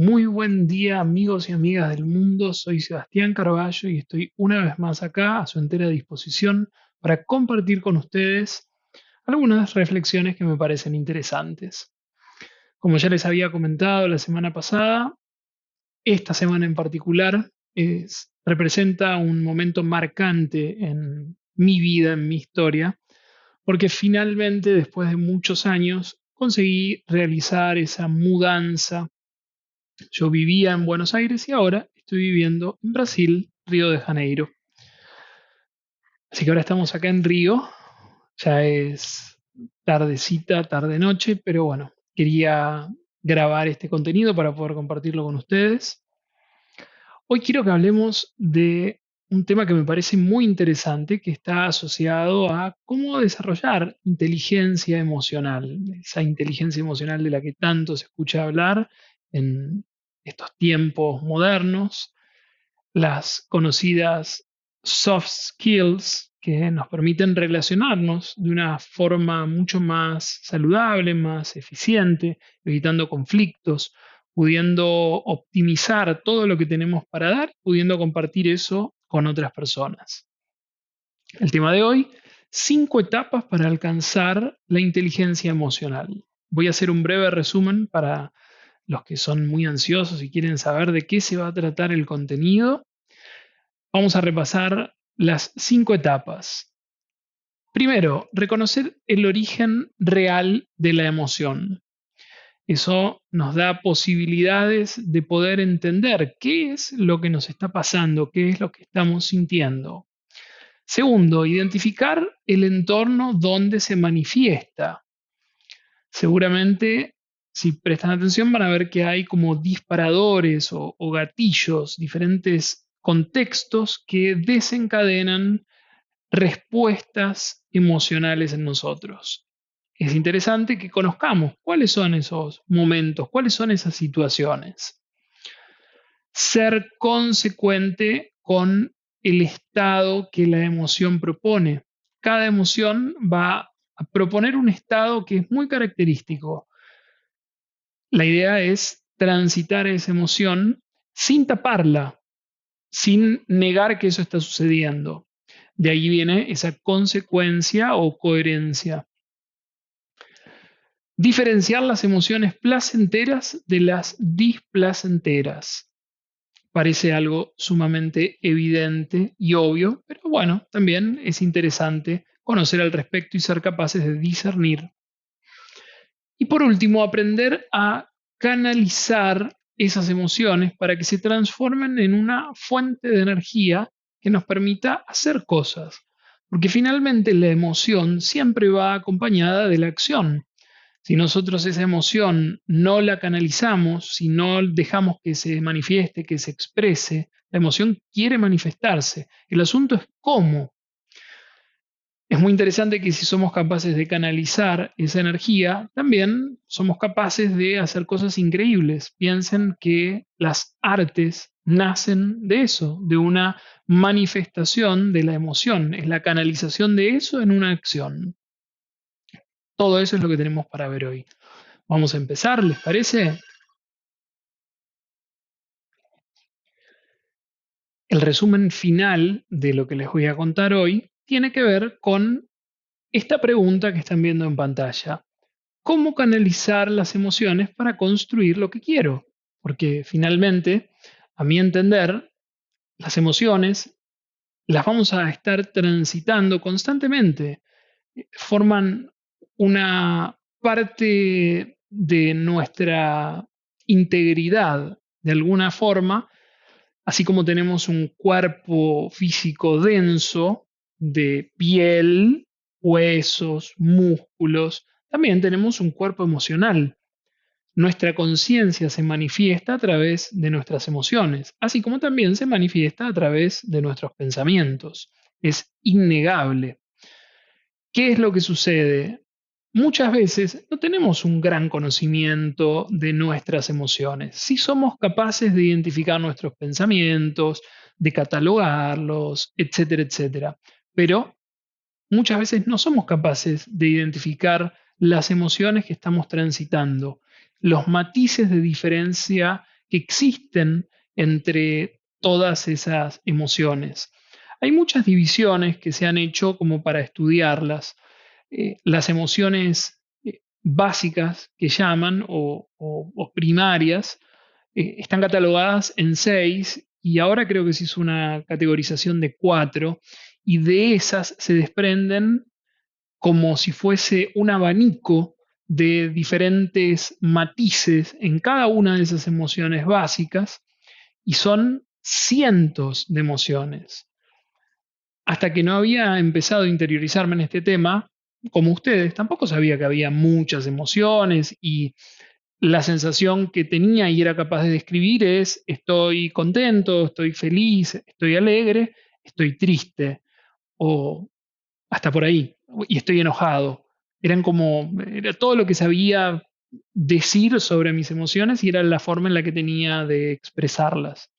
Muy buen día amigos y amigas del mundo, soy Sebastián Carballo y estoy una vez más acá a su entera disposición para compartir con ustedes algunas reflexiones que me parecen interesantes. Como ya les había comentado la semana pasada, esta semana en particular representa un momento marcante en mi vida, en mi historia, porque finalmente después de muchos años conseguí realizar esa mudanza. Yo vivía en Buenos Aires y ahora estoy viviendo en Brasil, Río de Janeiro. Así que ahora estamos acá en Río. Ya es tardecita, tarde-noche, pero bueno, quería grabar este contenido para poder compartirlo con ustedes. Hoy quiero que hablemos de un tema que me parece muy interesante, que está asociado a cómo desarrollar inteligencia emocional, esa inteligencia emocional de la que tanto se escucha hablar en estos tiempos modernos, las conocidas soft skills que nos permiten relacionarnos de una forma mucho más saludable, más eficiente, evitando conflictos, pudiendo optimizar todo lo que tenemos para dar, pudiendo compartir eso con otras personas. El tema de hoy, 5 etapas para alcanzar la inteligencia emocional. Voy a hacer un breve resumen para los que son muy ansiosos y quieren saber de qué se va a tratar el contenido. Vamos a repasar las 5 etapas. Primero, reconocer el origen real de la emoción. Eso nos da posibilidades de poder entender qué es lo que nos está pasando, qué es lo que estamos sintiendo. Segundo, identificar el entorno donde se manifiesta. Seguramente, si prestan atención, van a ver que hay como disparadores o gatillos, diferentes contextos que desencadenan respuestas emocionales en nosotros. Es interesante que conozcamos cuáles son esos momentos, cuáles son esas situaciones. Ser consecuente con el estado que la emoción propone. Cada emoción va a proponer un estado que es muy característico. La idea es transitar esa emoción sin taparla, sin negar que eso está sucediendo. De ahí viene esa consecuencia o coherencia. Diferenciar las emociones placenteras de las displacenteras. Parece algo sumamente evidente y obvio, pero bueno, también es interesante conocer al respecto y ser capaces de discernir. Y por último, aprender a canalizar esas emociones para que se transformen en una fuente de energía que nos permita hacer cosas. Porque finalmente la emoción siempre va acompañada de la acción. Si nosotros esa emoción no la canalizamos, si no dejamos que se manifieste, que se exprese, la emoción quiere manifestarse. El asunto es cómo. Es muy interesante que si somos capaces de canalizar esa energía, también somos capaces de hacer cosas increíbles. Piensen que las artes nacen de eso, de una manifestación de la emoción, es la canalización de eso en una acción. Todo eso es lo que tenemos para ver hoy. Vamos a empezar, ¿les parece? El resumen final de lo que les voy a contar hoy tiene que ver con esta pregunta que están viendo en pantalla. ¿Cómo canalizar las emociones para construir lo que quiero? Porque finalmente, a mi entender, las emociones las vamos a estar transitando constantemente. Forman una parte de nuestra integridad, de alguna forma, así como tenemos un cuerpo físico denso de piel, huesos, músculos, también tenemos un cuerpo emocional. Nuestra conciencia se manifiesta a través de nuestras emociones, así como también se manifiesta a través de nuestros pensamientos. Es innegable. ¿Qué es lo que sucede? Muchas veces no tenemos un gran conocimiento de nuestras emociones. Sí somos capaces de identificar nuestros pensamientos, de catalogarlos, etcétera, etcétera. Pero muchas veces no somos capaces de identificar las emociones que estamos transitando, los matices de diferencia que existen entre todas esas emociones. Hay muchas divisiones que se han hecho como para estudiarlas. Las emociones básicas que llaman o primarias están catalogadas en 6 y ahora creo que se hizo una categorización de 4 y de esas se desprenden como si fuese un abanico de diferentes matices en cada una de esas emociones básicas y son cientos de emociones. Hasta que no había empezado a interiorizarme en este tema, como ustedes, tampoco sabía que había muchas emociones y la sensación que tenía y era capaz de describir es estoy contento, estoy feliz, estoy alegre, estoy triste o hasta por ahí y estoy enojado. Era todo lo que sabía decir sobre mis emociones y era la forma en la que tenía de expresarlas.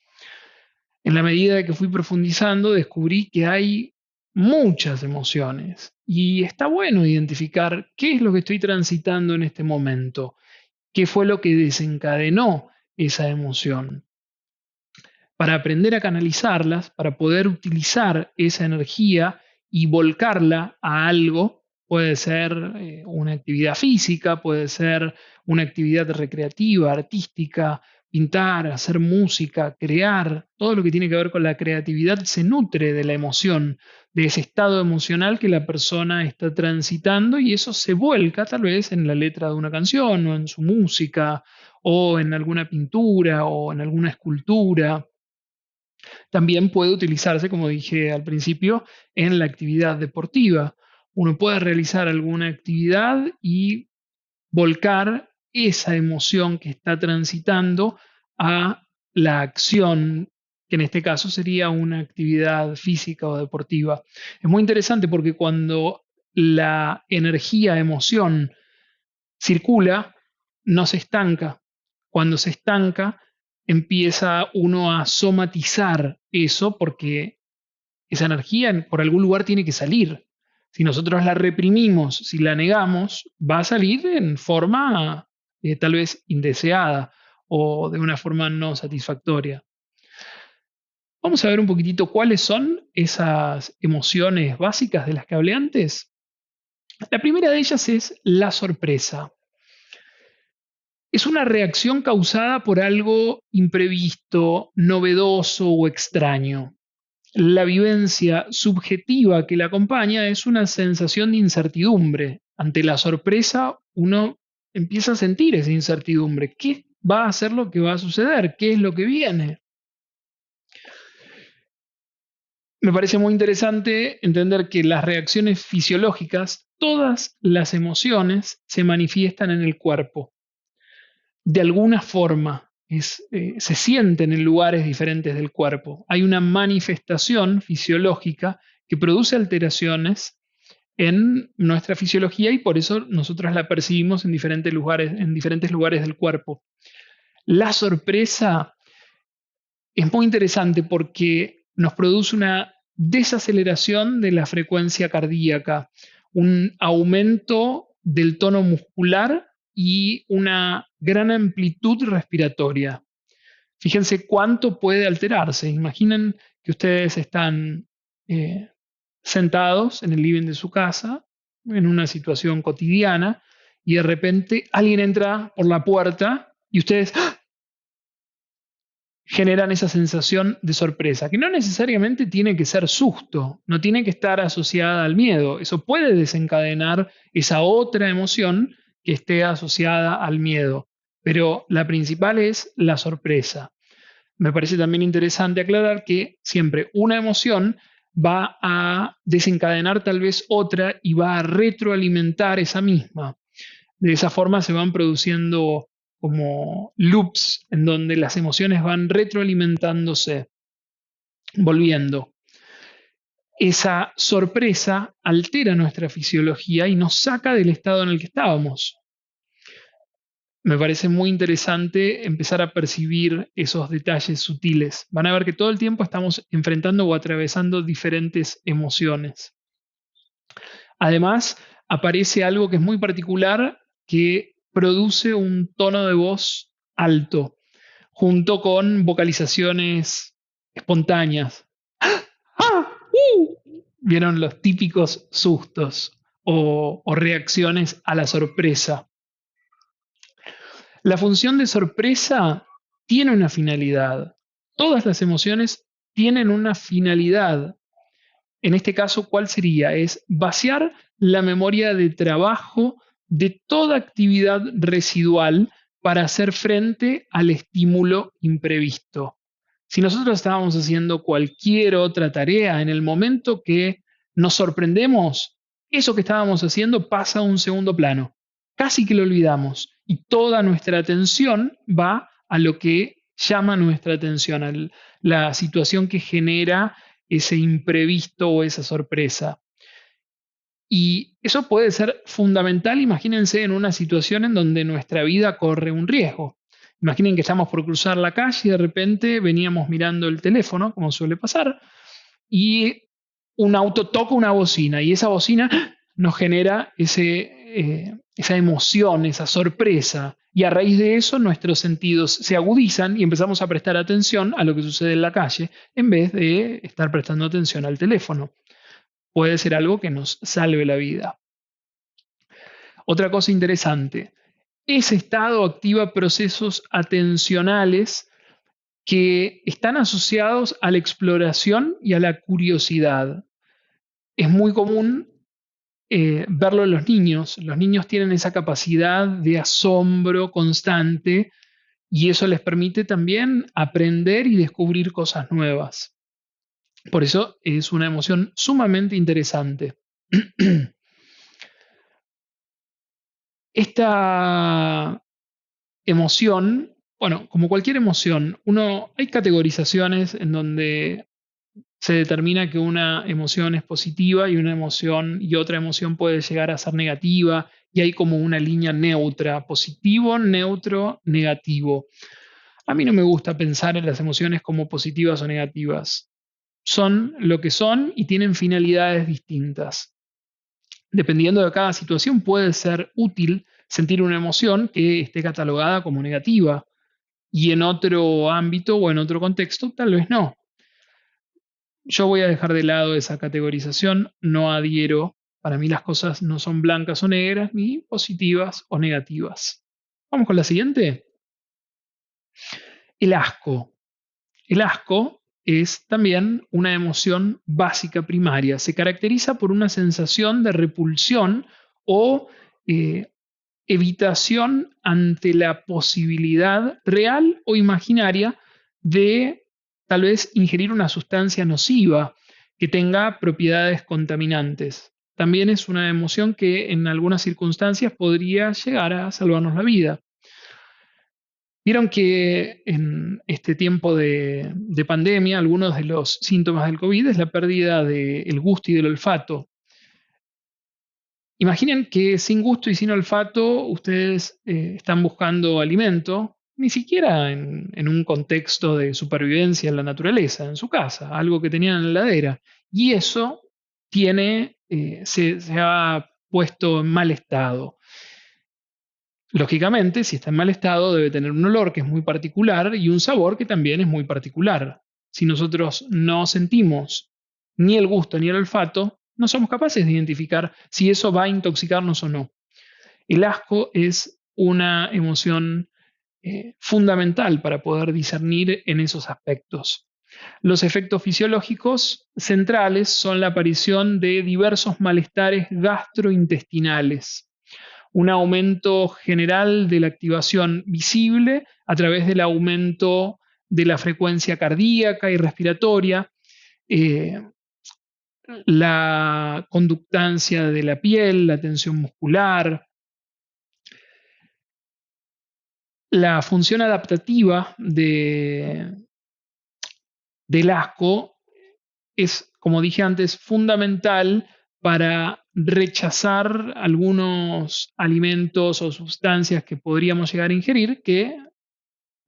En la medida que fui profundizando, descubrí que hay muchas emociones y está bueno identificar qué es lo que estoy transitando en este momento, qué fue lo que desencadenó esa emoción. Para aprender a canalizarlas, para poder utilizar esa energía y volcarla a algo, puede ser una actividad física, puede ser una actividad recreativa, artística, pintar, hacer música, crear, todo lo que tiene que ver con la creatividad se nutre de la emoción, de ese estado emocional que la persona está transitando y eso se vuelca tal vez en la letra de una canción o en su música o en alguna pintura o en alguna escultura. También puede utilizarse, como dije al principio, en la actividad deportiva. Uno puede realizar alguna actividad y volcar esa emoción que está transitando a la acción, que en este caso sería una actividad física o deportiva. Es muy interesante porque cuando la energía, emoción circula, no se estanca. Cuando se estanca, empieza uno a somatizar eso porque esa energía por algún lugar tiene que salir. Si nosotros la reprimimos, si la negamos, va a salir en forma tal vez indeseada o de una forma no satisfactoria. Vamos a ver un poquitito cuáles son esas emociones básicas de las que hablé antes. La primera de ellas es la sorpresa. Es una reacción causada por algo imprevisto, novedoso o extraño. La vivencia subjetiva que la acompaña es una sensación de incertidumbre. Ante la sorpresa, uno empieza a sentir esa incertidumbre. ¿Qué va a ser lo que va a suceder? ¿Qué es lo que viene? Me parece muy interesante entender que las reacciones fisiológicas, todas las emociones se manifiestan en el cuerpo de alguna forma. Se sienten en lugares diferentes del cuerpo. Hay una manifestación fisiológica que produce alteraciones en nuestra fisiología y por eso nosotros la percibimos en diferentes lugares del cuerpo. La sorpresa es muy interesante porque nos produce una desaceleración de la frecuencia cardíaca, un aumento del tono muscular y una gran amplitud respiratoria. Fíjense cuánto puede alterarse. Imaginen que ustedes están eh, sentados en el living de su casa, en una situación cotidiana, y de repente alguien entra por la puerta y ustedes generan esa sensación de sorpresa, que no necesariamente tiene que ser susto, no tiene que estar asociada al miedo. Eso puede desencadenar esa otra emoción que esté asociada al miedo, pero la principal es la sorpresa. Me parece también interesante aclarar que siempre una emoción va a desencadenar tal vez otra y va a retroalimentar esa misma. De esa forma se van produciendo como loops en donde las emociones van retroalimentándose, volviendo. Esa sorpresa altera nuestra fisiología y nos saca del estado en el que estábamos. Me parece muy interesante empezar a percibir esos detalles sutiles. Van a ver que todo el tiempo estamos enfrentando o atravesando diferentes emociones. Además, aparece algo que es muy particular que produce un tono de voz alto. junto con vocalizaciones espontáneas. ¡Ah! ¿Vieron los típicos sustos o reacciones a la sorpresa? La función de sorpresa tiene una finalidad. Todas las emociones tienen una finalidad. En este caso, ¿cuál sería? Es vaciar la memoria de trabajo de toda actividad residual para hacer frente al estímulo imprevisto. Si nosotros estábamos haciendo cualquier otra tarea, en el momento que nos sorprendemos, eso que estábamos haciendo pasa a un segundo plano. Casi que lo olvidamos y toda nuestra atención va a lo que llama nuestra atención, a la situación que genera ese imprevisto o esa sorpresa. Y eso puede ser fundamental, imagínense, en una situación en donde nuestra vida corre un riesgo. Imaginen que estamos por cruzar la calle y de repente veníamos mirando el teléfono, como suele pasar, y un auto toca una bocina y esa bocina nos genera esa emoción, esa sorpresa. Y a raíz de eso nuestros sentidos se agudizan y empezamos a prestar atención a lo que sucede en la calle en vez de estar prestando atención al teléfono. Puede ser algo que nos salve la vida. Otra cosa interesante, ese estado activa procesos atencionales que están asociados a la exploración y a la curiosidad. Es muy común verlo en los niños. Los niños tienen esa capacidad de asombro constante y eso les permite también aprender y descubrir cosas nuevas. Por eso es una emoción sumamente interesante. Esta emoción, bueno, como cualquier emoción, hay categorizaciones en donde se determina que una emoción es positiva y una emoción y otra emoción puede llegar a ser negativa y hay como una línea neutra, positivo, neutro, negativo. A mí no me gusta pensar en las emociones como positivas o negativas. Son lo que son y tienen finalidades distintas. Dependiendo de cada situación puede ser útil sentir una emoción que esté catalogada como negativa y en otro ámbito o en otro contexto tal vez no. Yo voy a dejar de lado esa categorización, no adhiero. Para mí las cosas no son blancas o negras, ni positivas o negativas. Vamos con la siguiente. El asco. El asco es también una emoción básica primaria. Se caracteriza por una sensación de repulsión o eh, evitación ante la posibilidad real o imaginaria de tal vez ingerir una sustancia nociva que tenga propiedades contaminantes. También es una emoción que en algunas circunstancias podría llegar a salvarnos la vida. Vieron que en este tiempo de pandemia, algunos de los síntomas del COVID es la pérdida del gusto y del olfato. Imaginen que sin gusto y sin olfato ustedes están buscando alimento, ni siquiera en un contexto de supervivencia en la naturaleza, en su casa, algo que tenían en la heladera. Y eso se ha puesto en mal estado. Lógicamente, si está en mal estado, debe tener un olor que es muy particular y un sabor que también es muy particular. Si nosotros no sentimos ni el gusto ni el olfato, no somos capaces de identificar si eso va a intoxicarnos o no. El asco es una emoción fundamental para poder discernir en esos aspectos. Los efectos fisiológicos centrales son la aparición de diversos malestares gastrointestinales, un aumento general de la activación visible a través del aumento de la frecuencia cardíaca y respiratoria, eh, la conductancia de la piel, la tensión muscular, la función adaptativa del asco es, como dije antes, fundamental para rechazar algunos alimentos o sustancias que podríamos llegar a ingerir que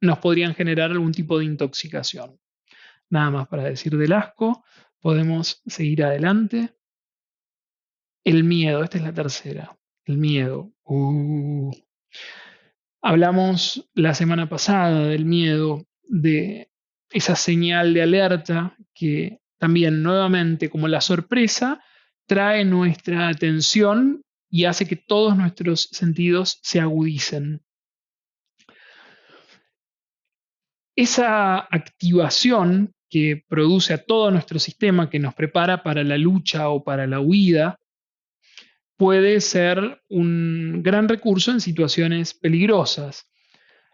nos podrían generar algún tipo de intoxicación. Nada más para decir del asco, podemos seguir adelante. El miedo, esta es la tercera. El miedo. Hablamos la semana pasada del miedo, de esa señal de alerta que también nuevamente, como la sorpresa, trae nuestra atención y hace que todos nuestros sentidos se agudicen. Esa activación que produce a todo nuestro sistema, que nos prepara para la lucha o para la huida, puede ser un gran recurso en situaciones peligrosas.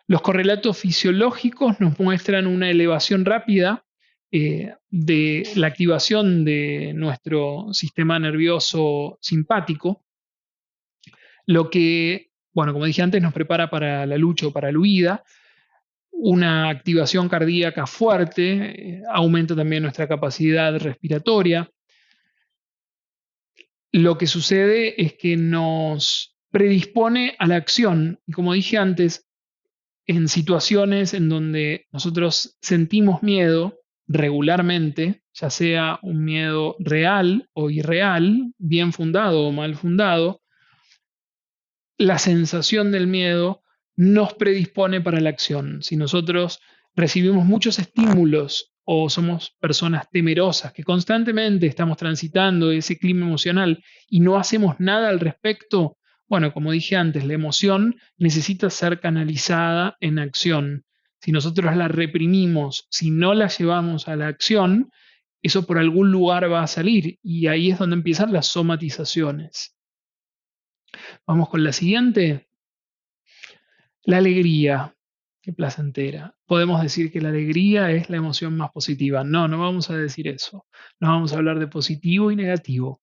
Los correlatos fisiológicos nos muestran una elevación rápida de la activación de nuestro sistema nervioso simpático, lo que, bueno, como dije antes, nos prepara para la lucha o para la huida. Una activación cardíaca fuerte aumenta también nuestra capacidad respiratoria. Lo que sucede es que nos predispone a la acción. Y como dije antes, en situaciones en donde nosotros sentimos miedo regularmente, ya sea un miedo real o irreal, bien fundado o mal fundado, la sensación del miedo nos predispone para la acción. Si nosotros recibimos muchos estímulos o somos personas temerosas que constantemente estamos transitando ese clima emocional y no hacemos nada al respecto, bueno, como dije antes, la emoción necesita ser canalizada en acción. Si nosotros la reprimimos, si no la llevamos a la acción, eso por algún lugar va a salir y ahí es donde empiezan las somatizaciones. Vamos con la siguiente. La alegría, qué placentera. Podemos decir que la alegría es la emoción más positiva. No, no vamos a decir eso. No vamos a hablar de positivo y negativo.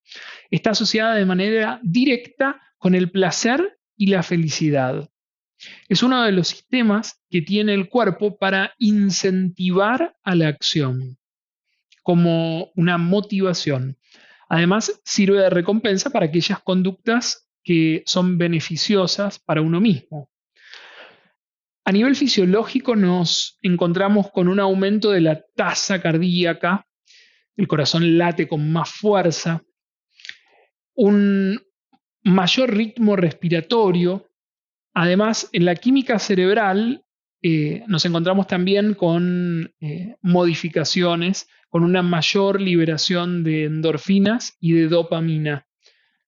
Está asociada de manera directa con el placer y la felicidad. Es uno de los sistemas que tiene el cuerpo para incentivar a la acción, como una motivación. Además, sirve de recompensa para aquellas conductas que son beneficiosas para uno mismo. A nivel fisiológico nos encontramos con un aumento de la tasa cardíaca, el corazón late con más fuerza, un mayor ritmo respiratorio. Además, en la química cerebral nos encontramos también con modificaciones, con una mayor liberación de endorfinas y de dopamina.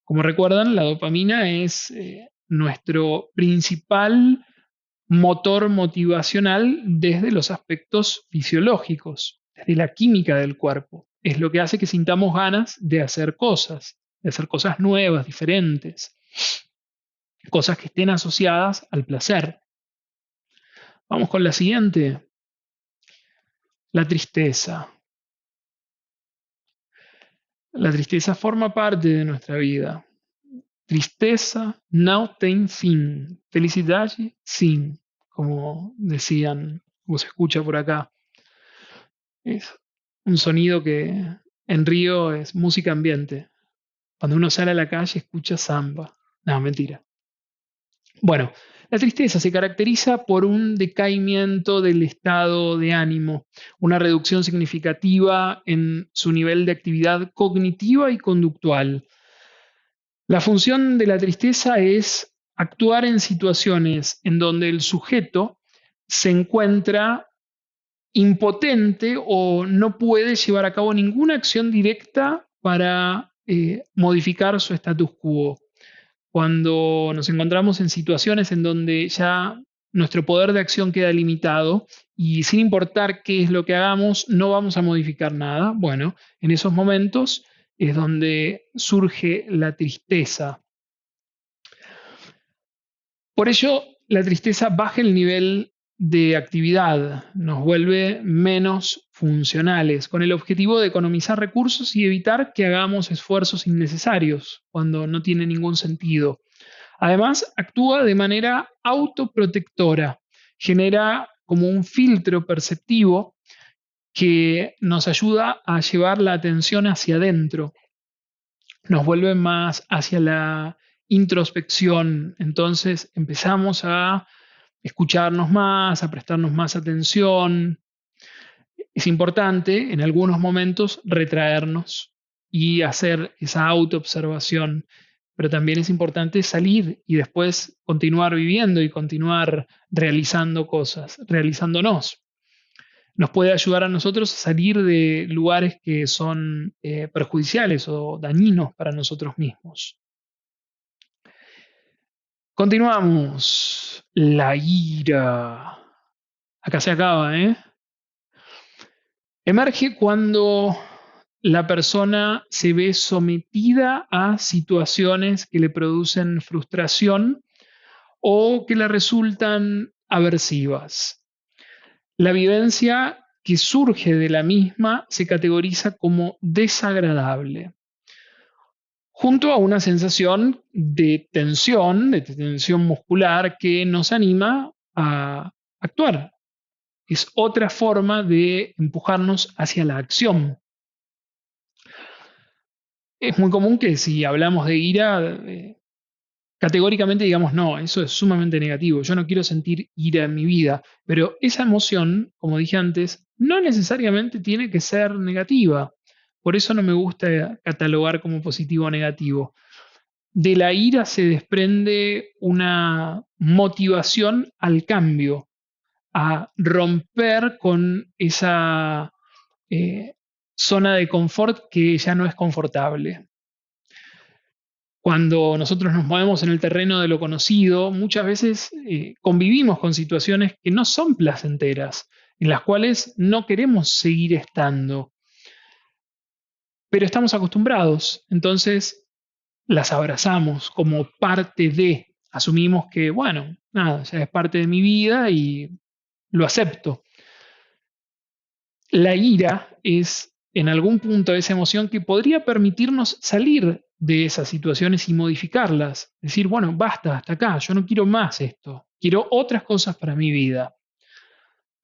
Como recuerdan, la dopamina es nuestro principal motor motivacional desde los aspectos fisiológicos, desde la química del cuerpo. Es lo que hace que sintamos ganas de hacer cosas nuevas, diferentes, cosas que estén asociadas al placer. Vamos con la siguiente, la tristeza. La tristeza forma parte de nuestra vida. Tristeza não tem fin. Felicidade, sim, como decían, como se escucha por acá. Es un sonido que en Río es música ambiente. Cuando uno sale a la calle escucha samba. No, mentira. Bueno, la tristeza se caracteriza por un decaimiento del estado de ánimo, una reducción significativa en su nivel de actividad cognitiva y conductual. La función de la tristeza es actuar en situaciones en donde el sujeto se encuentra impotente o no puede llevar a cabo ninguna acción directa para modificar su status quo. Cuando nos encontramos en situaciones en donde ya nuestro poder de acción queda limitado y sin importar qué es lo que hagamos, no vamos a modificar nada. Bueno, en esos momentos es donde surge la tristeza. Por ello, la tristeza baja el nivel de actividad, nos vuelve menos funcionales, con el objetivo de economizar recursos y evitar que hagamos esfuerzos innecesarios cuando no tiene ningún sentido. Además, actúa de manera autoprotectora, genera como un filtro perceptivo que nos ayuda a llevar la atención hacia adentro, nos vuelve más hacia la introspección, entonces empezamos a escucharnos más, a prestarnos más atención. Es importante en algunos momentos retraernos y hacer esa autoobservación pero también es importante salir y después continuar viviendo y continuar realizando cosas, realizándonos. Nos puede ayudar a nosotros a salir de lugares que son perjudiciales o dañinos para nosotros mismos. Continuamos. La ira. Acá se acaba, ¿eh? Emerge cuando la persona se ve sometida a situaciones que le producen frustración o que le resultan aversivas. La vivencia que surge de la misma se categoriza como desagradable, junto a una sensación de tensión muscular que nos anima a actuar. Es otra forma de empujarnos hacia la acción. Es muy común que si hablamos de ira, categóricamente digamos, no, eso es sumamente negativo, yo no quiero sentir ira en mi vida, pero esa emoción, como dije antes, no necesariamente tiene que ser negativa. Por eso no me gusta catalogar como positivo o negativo. De la ira se desprende una motivación al cambio, a romper con esa eh, zona de confort que ya no es confortable. Cuando nosotros nos movemos en el terreno de lo conocido, muchas veces convivimos con situaciones que no son placenteras, en las cuales no queremos seguir estando, pero estamos acostumbrados, entonces las abrazamos como parte de, asumimos que, bueno, nada, ya es parte de mi vida y lo acepto. La ira es en algún punto esa emoción que podría permitirnos salir de esas situaciones y modificarlas. Decir, bueno, basta, hasta acá, yo no quiero más esto, quiero otras cosas para mi vida.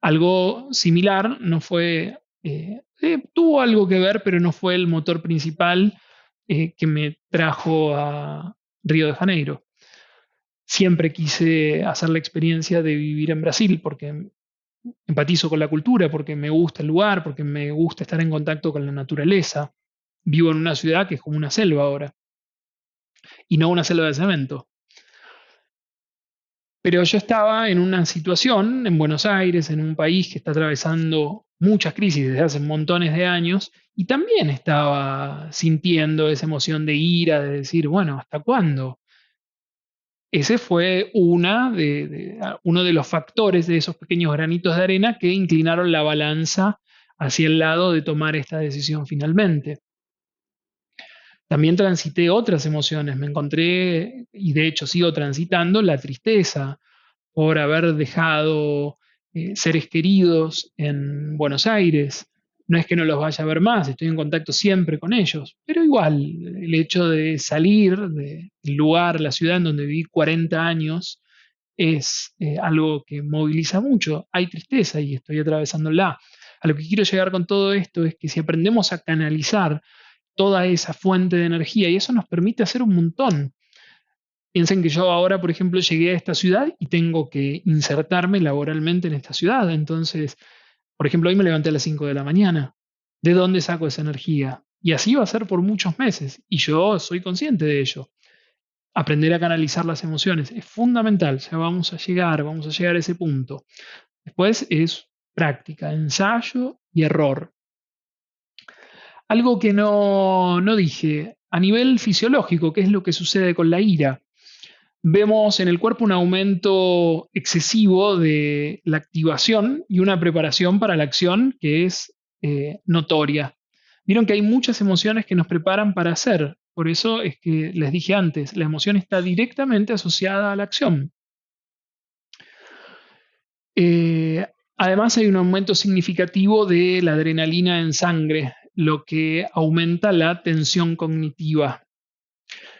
Algo similar no fue, tuvo algo que ver, pero no fue el motor principal que me trajo a Río de Janeiro. Siempre quise hacer la experiencia de vivir en Brasil porque empatizo con la cultura, porque me gusta el lugar, porque me gusta estar en contacto con la naturaleza. Vivo en una ciudad que es como una selva ahora, y no una selva de cemento. Pero yo estaba en una situación en Buenos Aires, en un país que está atravesando muchas crisis desde hace montones de años, y también estaba sintiendo esa emoción de ira, de decir, bueno, ¿hasta cuándo? Ese fue uno de los factores de esos pequeños granitos de arena que inclinaron la balanza hacia el lado de tomar esta decisión finalmente. También transité otras emociones, me encontré, y de hecho sigo transitando, la tristeza por haber dejado seres queridos en Buenos Aires. No es que no los vaya a ver más, estoy en contacto siempre con ellos, pero igual el hecho de salir del lugar, la ciudad en donde viví 40 años, es algo que moviliza mucho. Hay tristeza y estoy atravesándola. A lo que quiero llegar con todo esto es que si aprendemos a canalizar toda esa fuente de energía, y eso nos permite hacer un montón. Piensen que yo ahora, por ejemplo, llegué a esta ciudad y tengo que insertarme laboralmente en esta ciudad. Entonces, por ejemplo, hoy me levanté a las 5 de la mañana. ¿De dónde saco esa energía? Y así va a ser por muchos meses. Y yo soy consciente de ello. Aprender a canalizar las emociones es fundamental. Ya vamos a llegar a ese punto. Después es práctica, ensayo y error. Algo que no dije, a nivel fisiológico, ¿qué es lo que sucede con la ira? Vemos en el cuerpo un aumento excesivo de la activación y una preparación para la acción que es notoria. Vieron que hay muchas emociones que nos preparan para hacer. Por eso es que les dije antes, la emoción está directamente asociada a la acción. Eh, Además, hay un aumento significativo de la adrenalina en sangre, lo que aumenta la tensión cognitiva.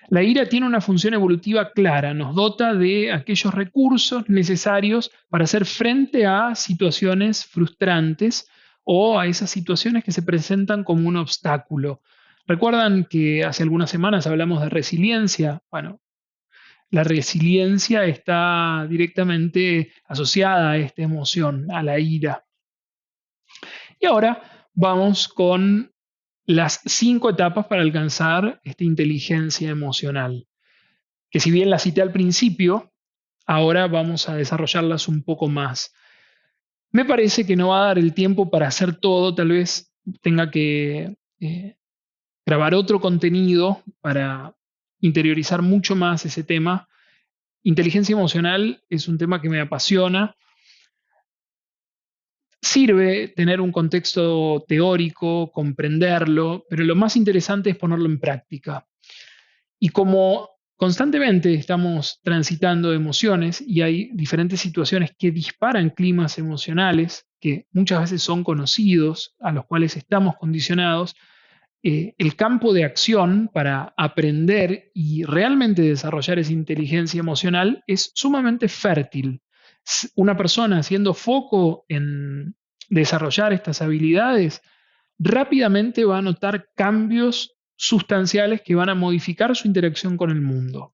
La ira tiene una función evolutiva clara, nos dota de aquellos recursos necesarios para hacer frente a situaciones frustrantes o a esas situaciones que se presentan como un obstáculo. ¿Recuerdan que hace algunas semanas hablamos de resiliencia? Bueno, la resiliencia está directamente asociada a esta emoción, a la ira. Y ahora vamos con las 5 etapas para alcanzar esta inteligencia emocional. que si bien las cité al principio, ahora vamos a desarrollarlas un poco más. Me parece que no va a dar el tiempo para hacer todo, tal vez tenga que grabar otro contenido para interiorizar mucho más ese tema. Inteligencia emocional es un tema que me apasiona. Sirve tener un contexto teórico, comprenderlo, pero lo más interesante es ponerlo en práctica. Y como constantemente estamos transitando emociones y hay diferentes situaciones que disparan climas emocionales que muchas veces son conocidos, a los cuales estamos condicionados, el campo de acción para aprender y realmente desarrollar esa inteligencia emocional es sumamente fértil. Una persona haciendo foco en desarrollar estas habilidades rápidamente va a notar cambios sustanciales que van a modificar su interacción con el mundo.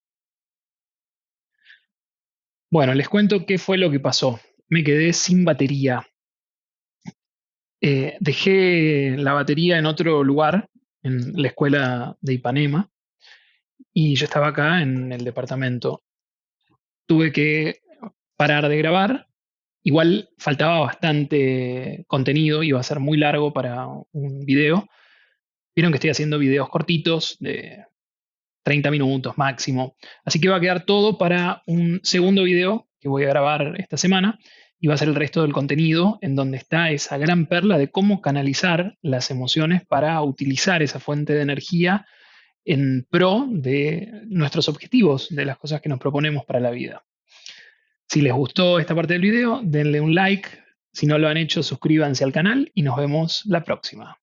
Bueno, les cuento qué fue lo que pasó. Me quedé sin batería. Dejé la batería en otro lugar, en la escuela de Ipanema, y yo estaba acá en el departamento. Tuve que parar de grabar. Igual faltaba bastante contenido, iba a ser muy largo para un video. Vieron que estoy haciendo videos cortitos de 30 minutos máximo. Así que va a quedar todo para un segundo video que voy a grabar esta semana y va a ser el resto del contenido en donde está esa gran perla de cómo canalizar las emociones para utilizar esa fuente de energía en pro de nuestros objetivos, de las cosas que nos proponemos para la vida. Si les gustó esta parte del video, denle un like. Si no lo han hecho, suscríbanse al canal y nos vemos la próxima.